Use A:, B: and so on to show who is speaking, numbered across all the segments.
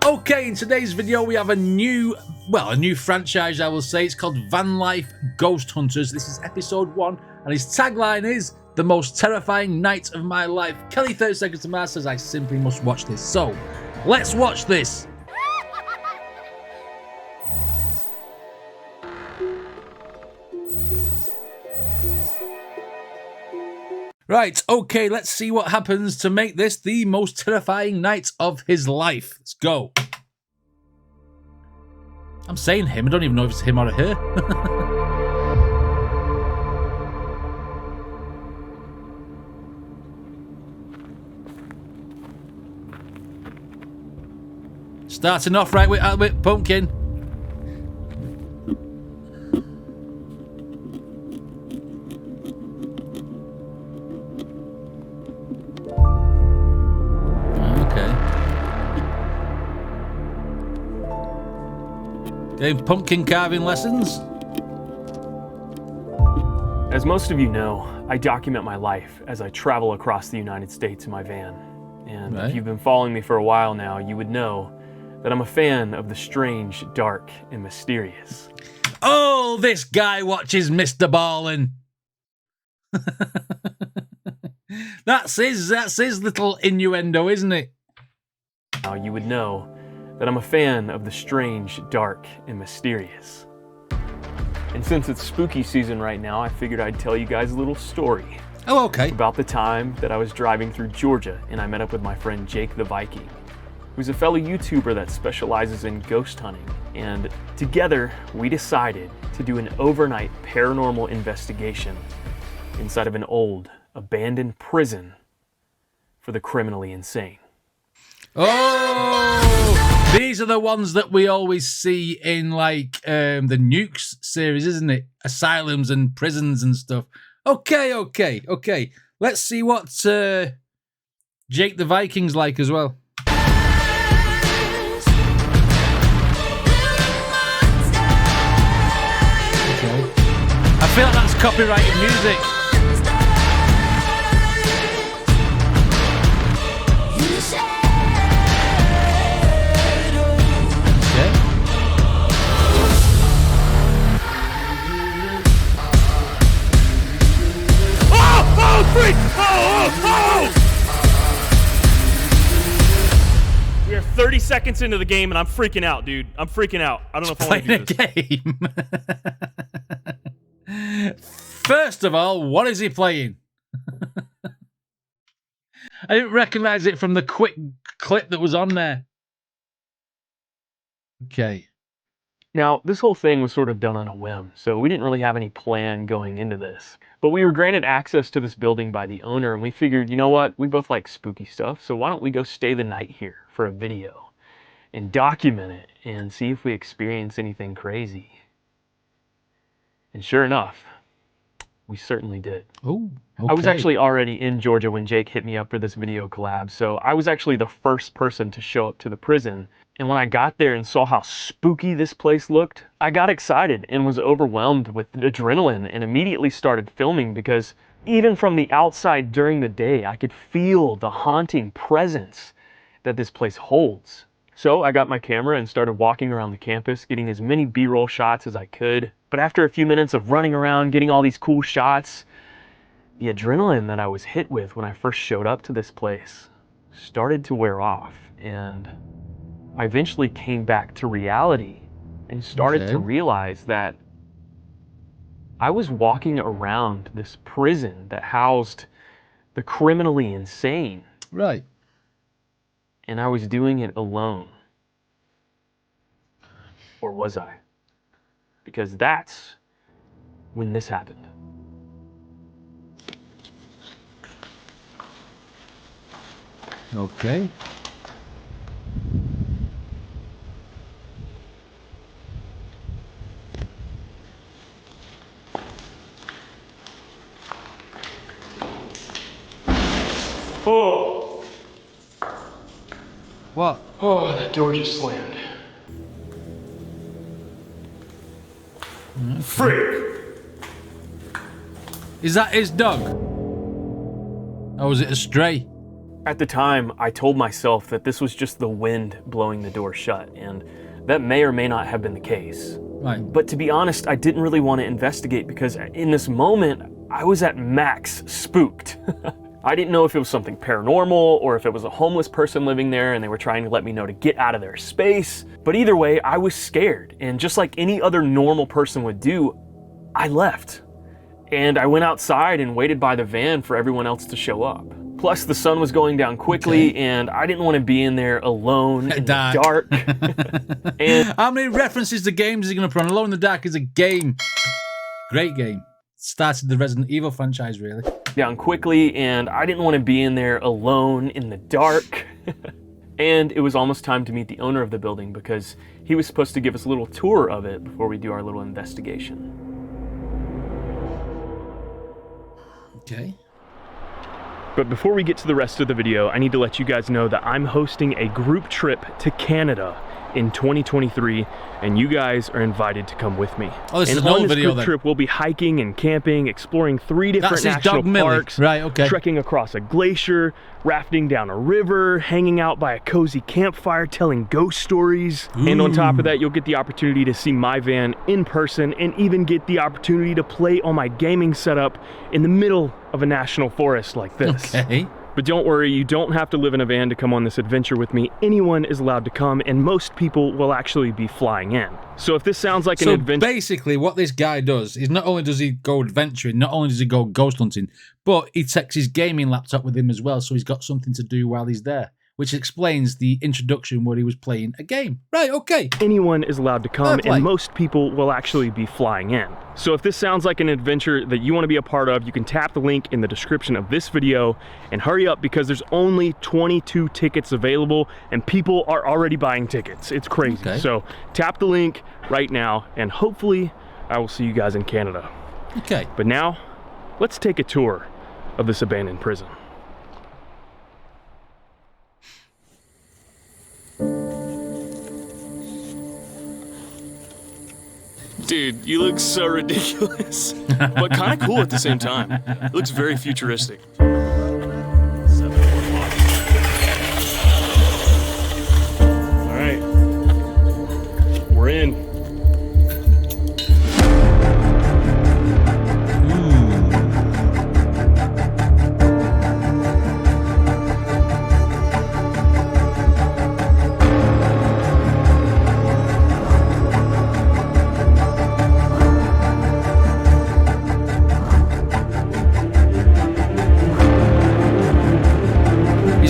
A: Okay, in today's video we have a new franchise, I will say. It's called Vanlife Ghost Hunters. This is episode 1, and his tagline is "The most terrifying night of my life." Kelly 30 Seconds to Mars says I simply must watch this. So, let's watch this. Right, okay, let's see what happens to make this the most terrifying night of his life. Let's go. I'm saying him, I don't even know if it's him or her. Starting off right with Pumpkin. Getting pumpkin carving lessons.
B: As most of you know, I document my life as I travel across the United States in my van. And If you've been following me for a while now, you would know that I'm a fan of the strange, dark, and mysterious.
A: Oh, this guy watches Mr. Ballin. That's his little innuendo, isn't it?
B: Now you would know that I'm a fan of the strange, dark, and mysterious. And since it's spooky season right now, I figured I'd tell you guys a little story.
A: Oh, okay.
B: About the time that I was driving through Georgia and I met up with my friend Jake the Viking, who's a fellow YouTuber that specializes in ghost hunting. And together, we decided to do an overnight paranormal investigation inside of an old, abandoned prison for the criminally insane.
A: Oh, these are the ones that we always see in like the Nukes series, isn't it? Asylums and prisons and stuff. Okay. Let's see what Jake the Viking's like as well. Okay. I feel like that's copyrighted music.
B: We are 30 seconds into the game and I'm freaking out, dude. I'm freaking out. I don't know if I want to do this.
A: Game. First of all, what is he playing? I didn't recognize it from the quick clip that was on there. Okay.
B: Now, this whole thing was sort of done on a whim, so we didn't really have any plan going into this. But we were granted access to this building by the owner, and we figured, you know what, we both like spooky stuff, so why don't we go stay the night here for a video and document it and see if we experience anything crazy. And sure enough, we certainly did.
A: Oh, okay.
B: I was actually already in Georgia when Jake hit me up for this video collab, so I was actually the first person to show up to the prison. And when I got there and saw how spooky this place looked, I got excited and was overwhelmed with adrenaline and immediately started filming because even from the outside during the day, I could feel the haunting presence that this place holds. So I got my camera and started walking around the campus, getting as many B-roll shots as I could. But after a few minutes of running around, getting all these cool shots, the adrenaline that I was hit with when I first showed up to this place started to wear off, and I eventually came back to reality and started to realize that I was walking around this prison that housed the criminally insane.
A: Right.
B: And I was doing it alone. Or was I? Because that's when this happened.
A: Okay.
B: Oh!
A: What?
B: Oh, that door just slammed. Freak!
A: Is that his dog? Or was it a stray?
B: At the time, I told myself that this was just the wind blowing the door shut, and that may or may not have been the case.
A: Right.
B: But to be honest, I didn't really want to investigate because in this moment, I was at max spooked. I didn't know if it was something paranormal or if it was a homeless person living there and they were trying to let me know to get out of their space. But either way, I was scared, and just like any other normal person would do, I left. And I went outside and waited by the van for everyone else to show up. Plus, the sun was going down quickly, and I didn't want to be in there alone in the dark. And
A: how many references to games is he going to put on? Alone in the Dark is a game. Great game. Started the Resident Evil franchise, really.
B: Down quickly, and I didn't want to be in there alone in the dark. And it was almost time to meet the owner of the building because he was supposed to give us a little tour of it before we do our little investigation.
A: Okay.
B: But before we get to the rest of the video, I need to let you guys know that I'm hosting a group trip to Canada in 2023, and you guys are invited to come with me.
A: Oh, this is an
B: on
A: old
B: this
A: video
B: group
A: then.
B: trip, we'll be hiking and camping, exploring 3 different national parks,
A: right? Okay.
B: trekking across a glacier, rafting down a river, hanging out by a cozy campfire, telling ghost stories.
A: Ooh.
B: And on top of that, you'll get the opportunity to see my van in person and even get the opportunity to play on my gaming setup in the middle of a national forest like this.
A: Okay.
B: But don't worry, you don't have to live in a van to come on this adventure with me. Anyone is allowed to come, and most people will actually be flying in. So if this sounds like an adventure...
A: So basically what this guy does is not only does he go adventuring, not only does he go ghost hunting, but he takes his gaming laptop with him as well, so he's got something to do while he's there, which explains the introduction where he was playing a game. Right, okay.
B: Anyone is allowed to come, and most people will actually be flying in. So if this sounds like an adventure that you want to be a part of, you can tap the link in the description of this video and hurry up because there's only 22 tickets available and people are already buying tickets. It's crazy.
A: Okay.
B: So tap the link right now and hopefully I will see you guys in Canada.
A: Okay.
B: But now, let's take a tour of this abandoned prison.
C: Dude, you look so ridiculous, but kind of cool at the same time. It looks very futuristic.
B: All right, we're in.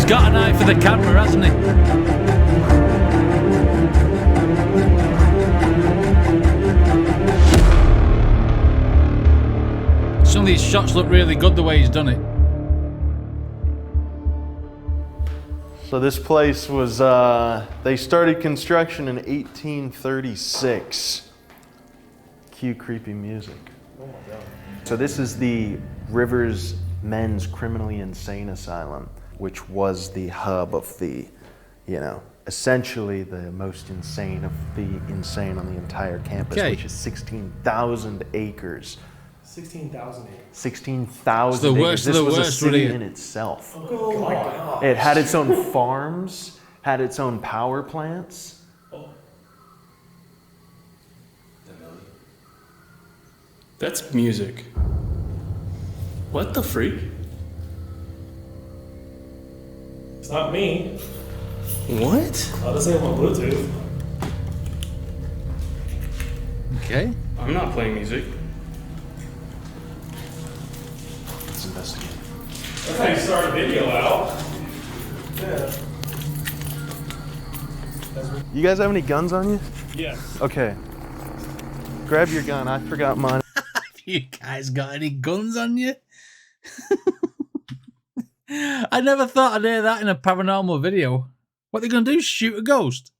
A: Got an eye for the camera, hasn't he? Some of these shots look really good the way he's done it.
D: So this place was, they started construction in 1836. Cue creepy music. Oh my God. So this is the Rivers Men's Criminally Insane Asylum, which was the hub of the, you know, essentially the most insane of the insane on the entire campus, which is 16,000 acres.
E: 16,000 acres.
D: 16,000
A: It's the worst
D: acres.
A: of the
D: This was
A: worst,
D: a city
A: really.
D: in itself.
E: Oh my God.
D: It had its own farms, had its own power plants.
C: That's music. What the freak?
E: It's not me.
C: What?
E: I'll just say I'm on Bluetooth.
A: Okay.
C: I'm not playing music.
D: Let's investigate.
E: That's how you start a video out. Yeah.
D: You guys have any guns on you?
E: Yes.
D: Okay. Grab your gun. I forgot mine.
A: You guys got any guns on you? I never thought I'd hear that in a paranormal video. What are they going to do? Shoot a ghost?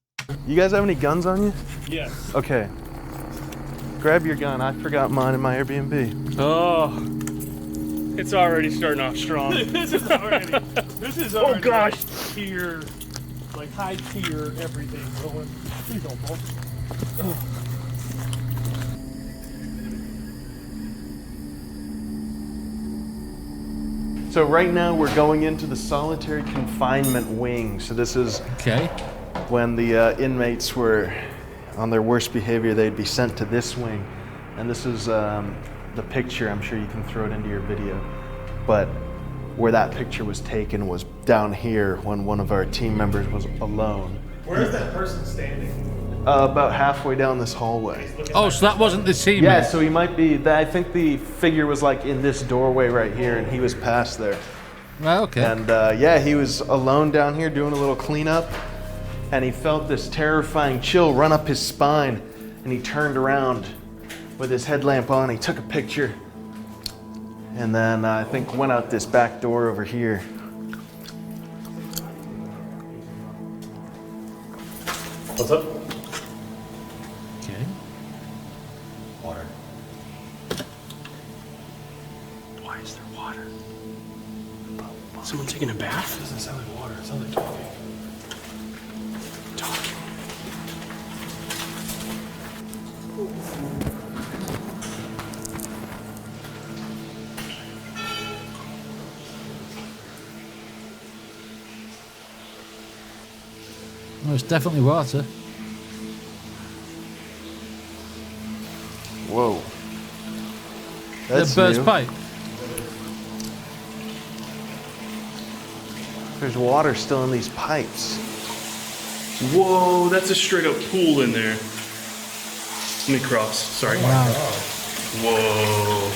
D: You guys have any guns on you?
E: Yes.
D: Okay. Grab your gun. I forgot mine in my Airbnb.
B: Oh, it's already starting off strong.
E: This is already
B: Oh gosh.
E: like tier, like high tier everything going. Please don't fall.
D: So right now we're going into the solitary confinement wing. So this is
A: Okay.
D: when the inmates were on their worst behavior, they'd be sent to this wing. And this is the picture. I'm sure you can throw it into your video. But where that picture was taken was down here when one of our team members was alone.
E: Where is that person standing?
D: About halfway down this hallway.
A: Oh, so that wasn't the team.
D: Yeah, so he might be, I think the figure was like in this doorway right here, and he was past there.
A: Right, okay.
D: And yeah, he was alone down here doing a little cleanup, and he felt this terrifying chill run up his spine, and he turned around with his headlamp on, he took a picture, and then I think went out this back door over here.
E: What's up?
A: Okay.
E: Water.
C: Why is there water? Someone taking a bath?
E: Doesn't sound like water. It sounds like talking.
C: Talking.
A: Oh, it's definitely water.
D: Whoa. That's
A: The bird's
D: new.
A: pipe.
D: There's water still in these pipes.
C: Whoa, that's a straight up pool in there. Let me cross. Sorry.
A: Wow.
C: Whoa.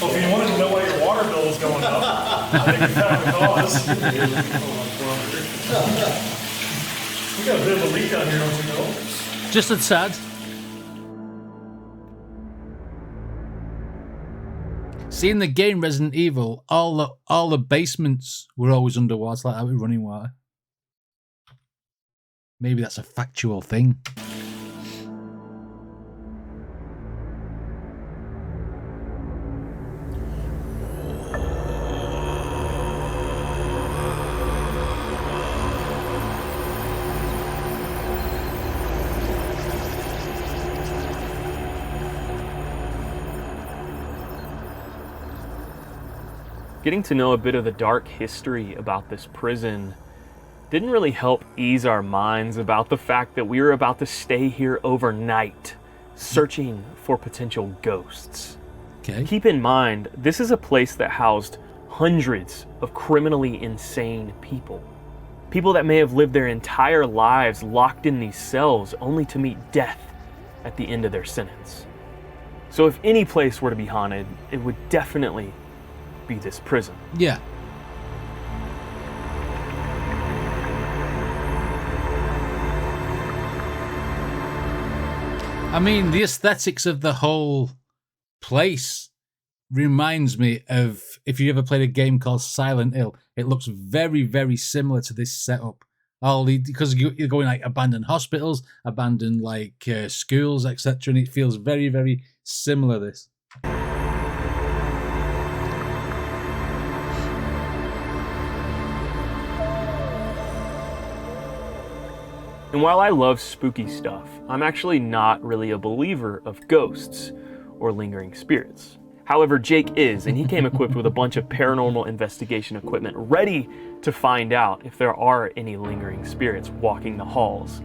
E: Well, if you wanted to know why your water bill was going up, I think you found the cause. We got a bit of a leak down here, don't you know?
A: Just a tad. See, in the game Resident Evil, all the basements were always underwater, like that with running water. Maybe that's a factual thing.
B: Getting to know a bit of the dark history about this prison didn't really help ease our minds about the fact that we were about to stay here overnight, searching for potential ghosts.
A: Okay.
B: Keep in mind, this is a place that housed hundreds of criminally insane people. People that may have lived their entire lives locked in these cells only to meet death at the end of their sentence. So if any place were to be haunted, it would definitely be this prison.
A: Yeah. I mean, the aesthetics of the whole place reminds me of, if you ever played a game called Silent Hill, it looks very, very similar to this setup. Because you're going like abandoned hospitals, abandoned like schools, etc., and it feels very, very similar. This.
B: And while I love spooky stuff, I'm actually not really a believer of ghosts or lingering spirits. However, Jake is, and he came equipped with a bunch of paranormal investigation equipment ready to find out if there are any lingering spirits walking the halls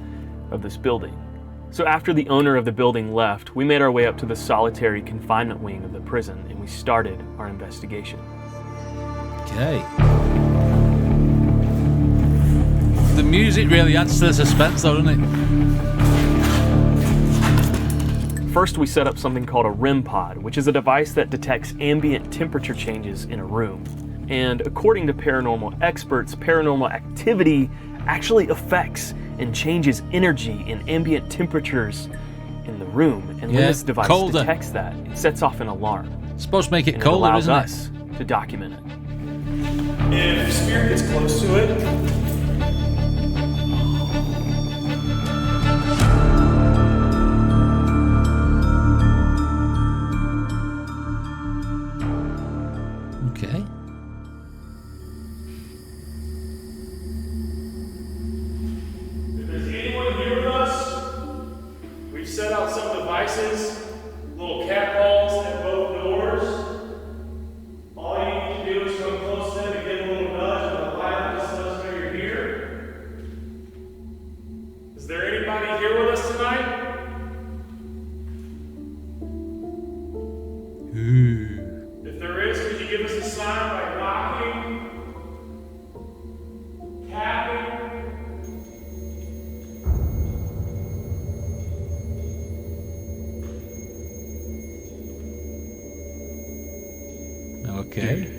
B: of this building. So after the owner of the building left, we made our way up to the solitary confinement wing of the prison, and we started our investigation.
A: Okay. The music really adds to the suspense, though, doesn't it?
B: First, we set up something called a REM pod, which is a device that detects ambient temperature changes in a room. And according to paranormal experts, paranormal activity actually affects and changes energy and ambient temperatures in the room. And when this device detects that, it sets off an alarm.
A: It's supposed to make it
B: and
A: colder,
B: it allows
A: isn't it?
B: us to document it.
E: If spirit gets close to it,
A: Okay.
E: if there's anyone here with us, we've set out some devices, little cat balls at both doors. All you need to do is come close Is there anybody here with us tonight? If there is, could you give us a sign by knocking, tapping?
A: Okay.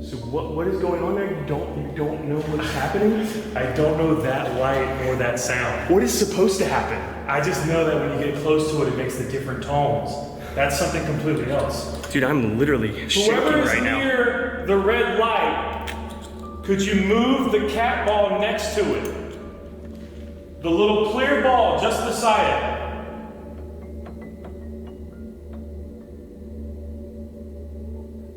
C: So what is going on there? You don't know what's happening?
E: I don't know that light or that sound.
C: What is supposed to happen?
E: I just know that when you get close to it, it makes the different tones. That's something completely else.
C: Dude, I'm literally shaking
E: Whoever is
C: right now.
E: near the red light, could you move the cat ball next to it? The little clear ball just beside it.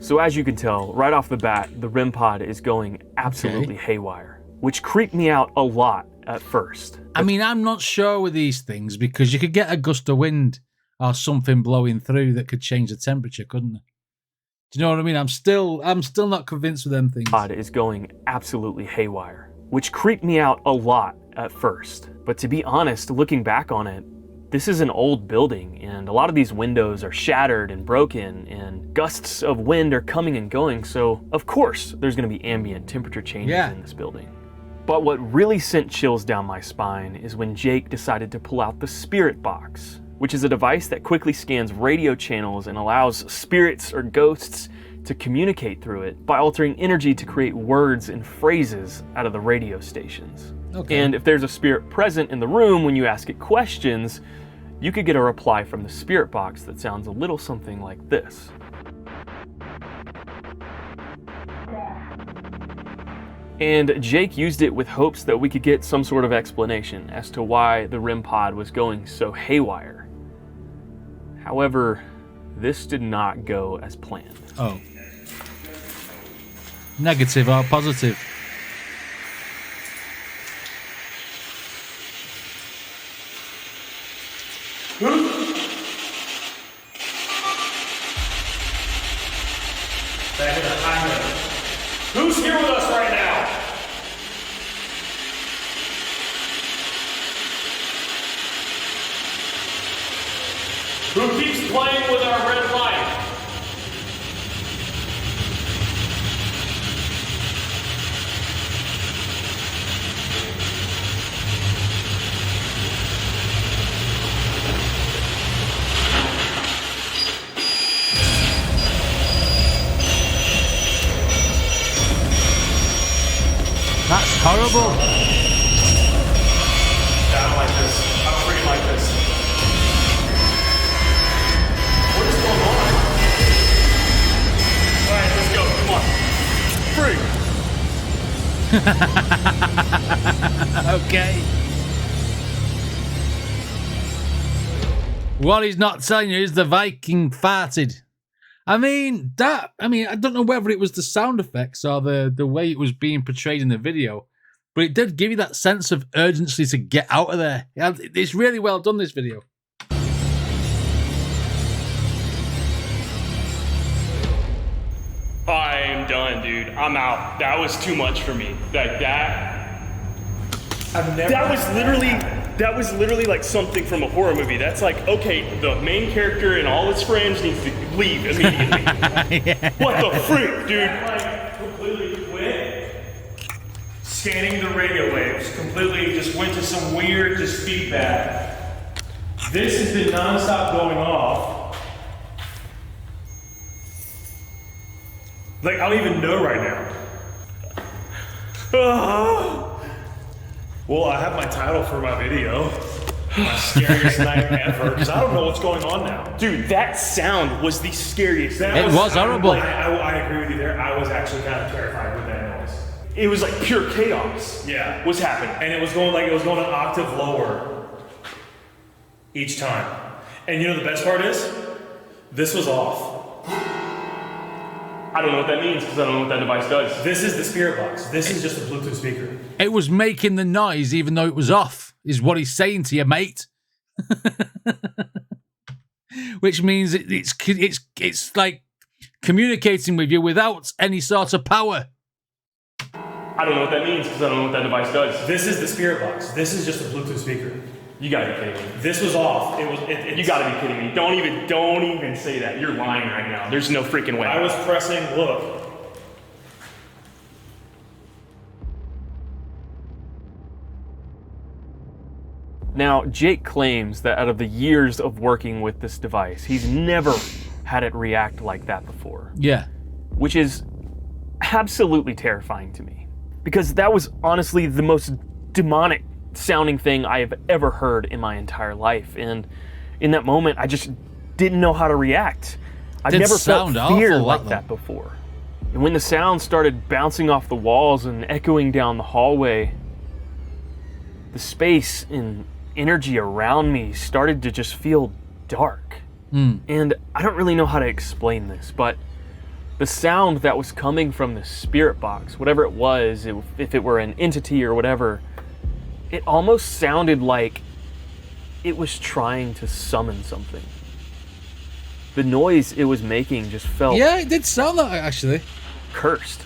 B: So as you can tell, right off the bat, the REM pod is going absolutely haywire, which creeped me out a lot at first.
A: I mean, I'm not sure with these things because you could get a gust of wind or something blowing through that could change the temperature, couldn't it? Do you know what I mean? I'm still not convinced with them things.
B: Pod is going absolutely haywire, which creeped me out a lot at first. But to be honest, looking back on it, this is an old building and a lot of these windows are shattered and broken and gusts of wind are coming and going. So of course there's gonna be ambient temperature changes in this building. But what really sent chills down my spine is when Jake decided to pull out the spirit box, which is a device that quickly scans radio channels and allows spirits or ghosts to communicate through it by altering energy to create words and phrases out of the radio stations.
A: Okay.
B: And if there's a spirit present in the room when you ask it questions, you could get a reply from the spirit box that sounds a little something like this. And Jake used it with hopes that we could get some sort of explanation as to why the REM pod was going so haywire. However, this did not go as planned.
A: Oh. Negative or positive?
E: Back in the high note. Who's here with us right now? Who keeps playing with our red light?
A: That's horrible.
E: I don't like this. I don't freaking like this. What is going on? Alright, let's go. Come on. Free.
A: Okay. What he's not telling you is the Viking farted. I mean, I don't know whether it was the sound effects or the way it was being portrayed in the video, but it did give you that sense of urgency to get out of there. It's really well done, this video.
C: I'm done, dude. I'm out. That was too much for me. Like that. That was literally like something from a horror movie. That's like, okay, the main character and all his friends needs to leave immediately. What the freak, dude?
E: Like, completely quit scanning the radio waves. Completely just went to some weird just feedback. This has been nonstop going off. Like, I don't even know right now. Well, I have my title for my video. My scariest night ever, because I don't know what's going on now.
C: Dude, that sound was the scariest.
A: It was horrible.
E: I agree with you there. I was actually kind of terrified with that noise.
C: It was like pure chaos.
E: Yeah.
C: Was happening.
E: And it was going an octave lower each time. And you know the best part is? This was off.
C: I don't know what that means because I don't know what that device does.
E: This is the spirit box. This is just a Bluetooth speaker.
A: It was making the noise even though it was off, is what he's saying to you, mate. Which means it's like communicating with you without any sort of power.
C: I don't know what that means because I don't know what that device does.
E: This is the spirit box. This is just a Bluetooth speaker.
C: You gotta be kidding me.
E: This was off.
C: You gotta be kidding me. Don't even say that. You're lying right now. There's no freaking way.
E: I was pressing, look.
B: Now, Jake claims that out of the years of working with this device, he's never had it react like that before.
A: Yeah.
B: Which is absolutely terrifying to me. Because that was honestly the most demonic sounding thing I have ever heard in my entire life. And in that moment, I just didn't know how to react. I've never felt fear like that before. And when the sound started bouncing off the walls and echoing down the hallway, the space and energy around me started to just feel dark. And I don't really know how to explain this, but the sound that was coming from the spirit box, whatever it was, if it were an entity or whatever, it almost sounded like it was trying to summon something. The noise it was making just felt...
A: Yeah, it did sound like that, actually.
B: Cursed.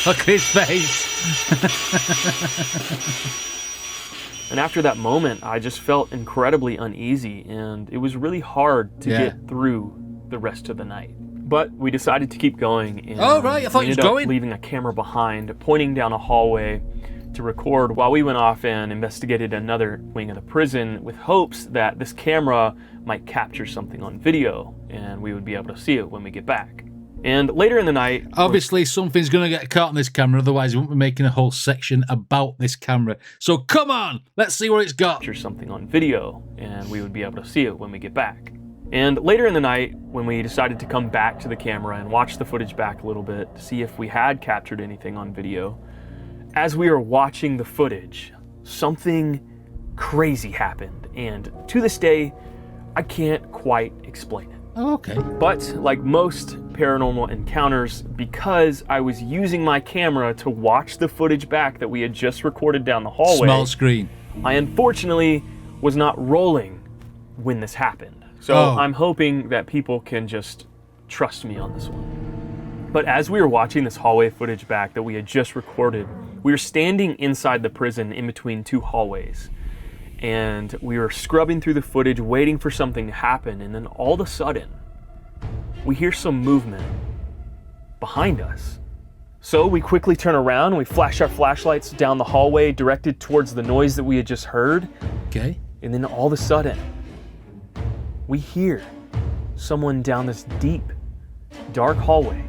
A: Look at his face.
B: And after that moment, I just felt incredibly uneasy, and it was really hard to get through the rest of the night. But we decided to keep going, and
A: oh, right, I thought you was going.
B: Leaving a camera behind, pointing down a hallway to record while we went off and investigated another wing of the prison with hopes that this camera might capture something on video, and we would be able to see it when we get back. And later in the night...
A: Obviously, something's going to get caught on this camera, otherwise we won't be making a whole section about this camera. So come on, let's see what it's got.
B: Capture something on video, and we would be able to see it when we get back. And later in the night, when we decided to come back to the camera and watch the footage back a little bit to see if we had captured anything on video, as we were watching the footage, something crazy happened. And to this day, I can't quite explain it.
A: Oh, okay.
B: But like most paranormal encounters, because I was using my camera to watch the footage back that we had just recorded down the hallway,
A: small screen,
B: I unfortunately was not rolling when this happened. So I'm hoping that people can just trust me on this one. But as we were watching this hallway footage back that we had just recorded, we were standing inside the prison in between two hallways. And we were scrubbing through the footage, waiting for something to happen, and then all of a sudden, we hear some movement behind us. So we quickly turn around and we flash our flashlights down the hallway directed towards the noise that we had just heard.
A: Okay.
B: And then all of a sudden, we hear someone down this deep, dark hallway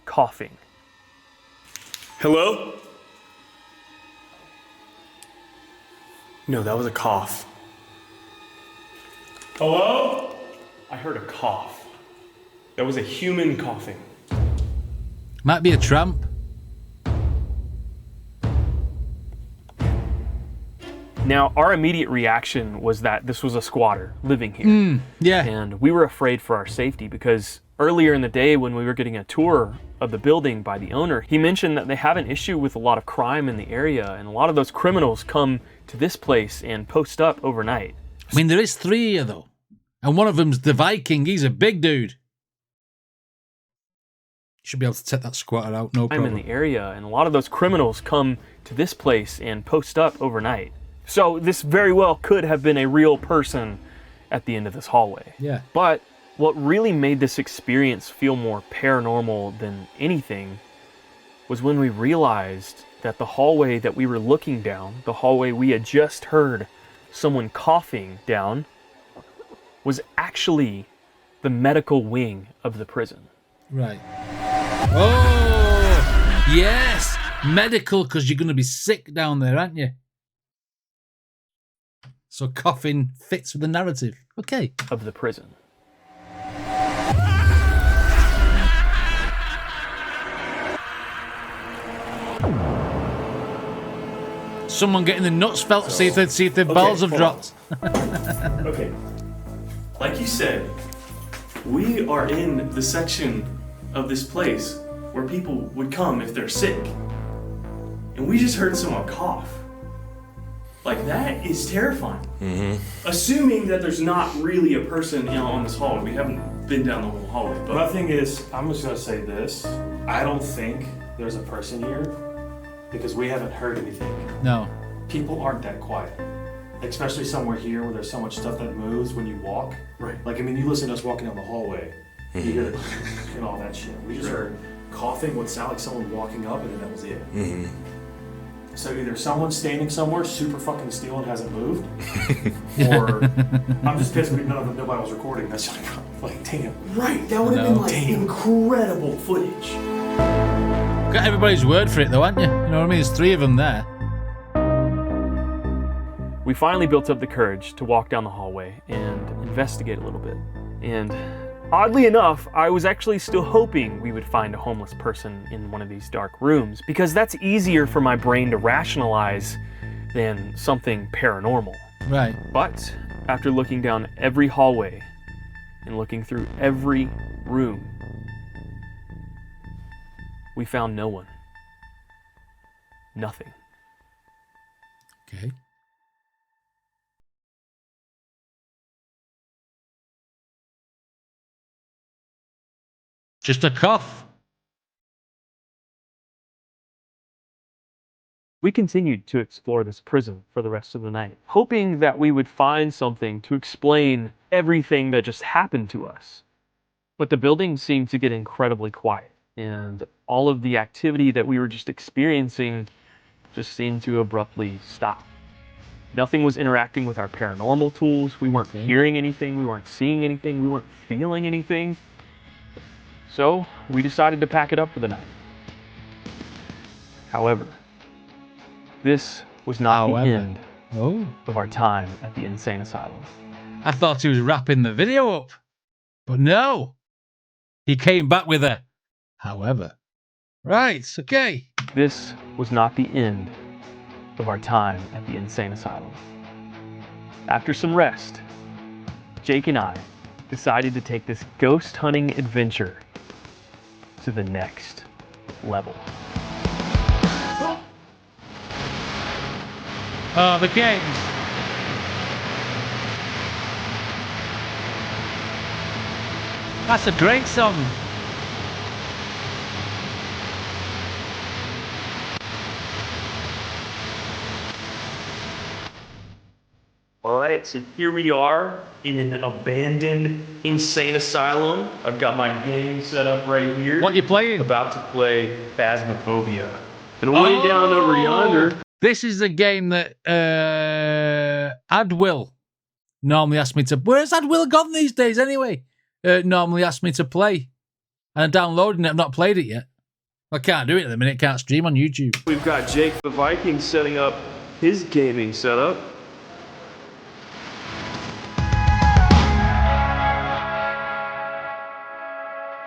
B: coughing.
C: Hello? No, that was a cough.
E: Hello?
C: I heard a cough. That was a human coughing.
A: Might be a tramp.
B: Now, our immediate reaction was that this was a squatter living here.
A: Yeah.
B: And we were afraid for our safety because earlier in the day when we were getting a tour of the building by the owner, he mentioned that they have an issue with a lot of crime in the area, and a lot of those criminals come to this place and post up overnight.
A: I mean, there is 3 here, though. And one of them's the Viking. He's a big dude. Should be able to take that squatter out, no problem.
B: I'm in the area, and a lot of those criminals come to this place and post up overnight. So this very well could have been a real person at the end of this hallway.
A: Yeah.
B: But what really made this experience feel more paranormal than anything was when we realized that the hallway that we were looking down, the hallway we had just heard someone coughing down, was actually the medical wing of the prison.
A: Right. Oh, yes. Medical, because you're going to be sick down there, aren't you? So coughing fits with the narrative. Okay.
B: Of the prison.
A: Someone getting the nuts felt to see if their balls have dropped.
C: Okay. Like you said, we are in the section of this place where people would come if they're sick. And we just heard someone cough. Like, that is terrifying. Assuming that there's not really a person on this hall. We haven't been down the whole hallway.
E: My
C: But
E: thing is, I'm just gonna say this. I don't think there's a person here because we haven't heard anything.
A: No.
E: People aren't that quiet. Especially somewhere here where there's so much stuff that moves when you walk.
C: Right.
E: Like, I mean, you listen to us walking down the hallway, you hear the and all that shit. We just heard coughing, what sounded like someone walking up, and then that was it. So either someone's standing somewhere super fucking still and hasn't moved, or I'm just pissed nobody was recording. That's like, damn.
C: right, that would have been like incredible footage.
A: Got everybody's word for it though, haven't you? You know what I mean? There's 3 of them there.
B: We finally built up the courage to walk down the hallway and investigate a little bit. And oddly enough, I was actually still hoping we would find a homeless person in one of these dark rooms, because that's easier for my brain to rationalize than something paranormal.
A: Right.
B: But after looking down every hallway and looking through every room, we found no one. Nothing.
A: Okay. Just a cough.
B: We continued to explore this prison for the rest of the night, hoping that we would find something to explain everything that just happened to us. But the building seemed to get incredibly quiet, and all of the activity that we were just experiencing just seemed to abruptly stop. Nothing was interacting with our paranormal tools. We weren't hearing anything. We weren't seeing anything. We weren't feeling anything. So we decided to pack it up for the night. However, this was not the end of our time at the insane asylum.
A: I thought he was wrapping the video up, but no. He came back with a however. Right, okay.
B: This was not the end of our time at the insane asylum. After some rest, Jake and I decided to take this ghost hunting adventure to the next level.
A: Oh, the games. That's a great song.
B: Alright, so here we are in an abandoned insane asylum. I've got my game set up right here.
A: What you playing?
B: About to play Phasmophobia. And way down over yonder.
A: This is a game that Adwill normally asks me to... Where's Adwill gone these days anyway? Normally asks me to play. And I'm downloading it. I've not played it yet. I can't do it at the minute. Can't stream on YouTube.
B: We've got Jake the Viking setting up his gaming setup.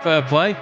A: Fair play.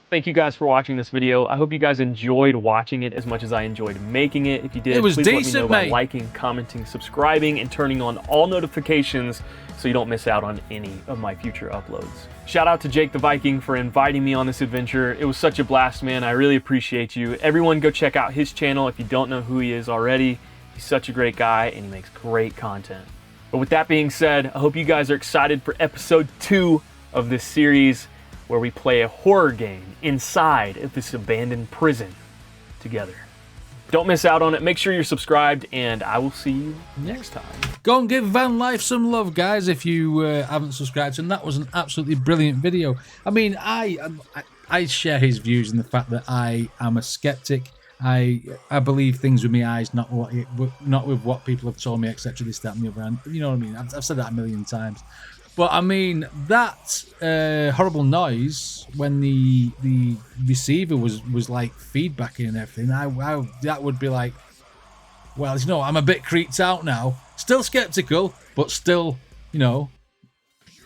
B: Thank you guys for watching this video. I hope you guys enjoyed watching it as much as I enjoyed making it. If you did,
A: It was
B: please
A: decent,
B: let me know by
A: mate.
B: liking, commenting, subscribing, and turning on all notifications so you don't miss out on any of my future uploads. Shout out to Jake the Viking for inviting me on this adventure. It was such a blast, man. I really appreciate you. Everyone go check out his channel if you don't know who he is already. He's such a great guy and he makes great content. But with that being said, I hope you guys are excited for episode 2 of this series, where we play a horror game inside of this abandoned prison together. Don't miss out on it. Make sure you're subscribed, and I will see you next time.
A: Go and give Vanlife some love, guys, if you haven't subscribed. And that was an absolutely brilliant video. I mean, I share his views in the fact that I am a skeptic. I believe things with my eyes, not with what people have told me, etc. This, that, and the other. And you know what I mean? I've said that a million times. But I mean, that horrible noise when the receiver was like feedbacking and everything, that would be like, well, you know, I'm a bit creeped out now. Still skeptical, but still, you know,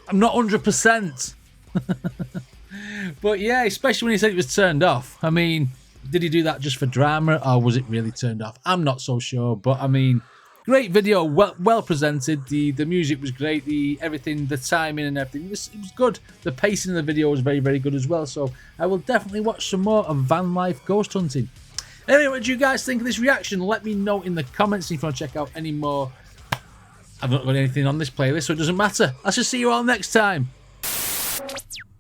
A: I'm not 100%. But yeah, especially when he said it was turned off. I mean, did he do that just for drama, or was it really turned off? I'm not so sure, but I mean, great video, well presented. The music was great. Everything, the timing and everything, it was good. The pacing of the video was very, very good as well. So I will definitely watch some more of Vanlife Ghost Hunting. Anyway, what do you guys think of this reaction? Let me know in the comments if you want to check out any more. I've not got anything on this playlist, so it doesn't matter. I shall see you all next time.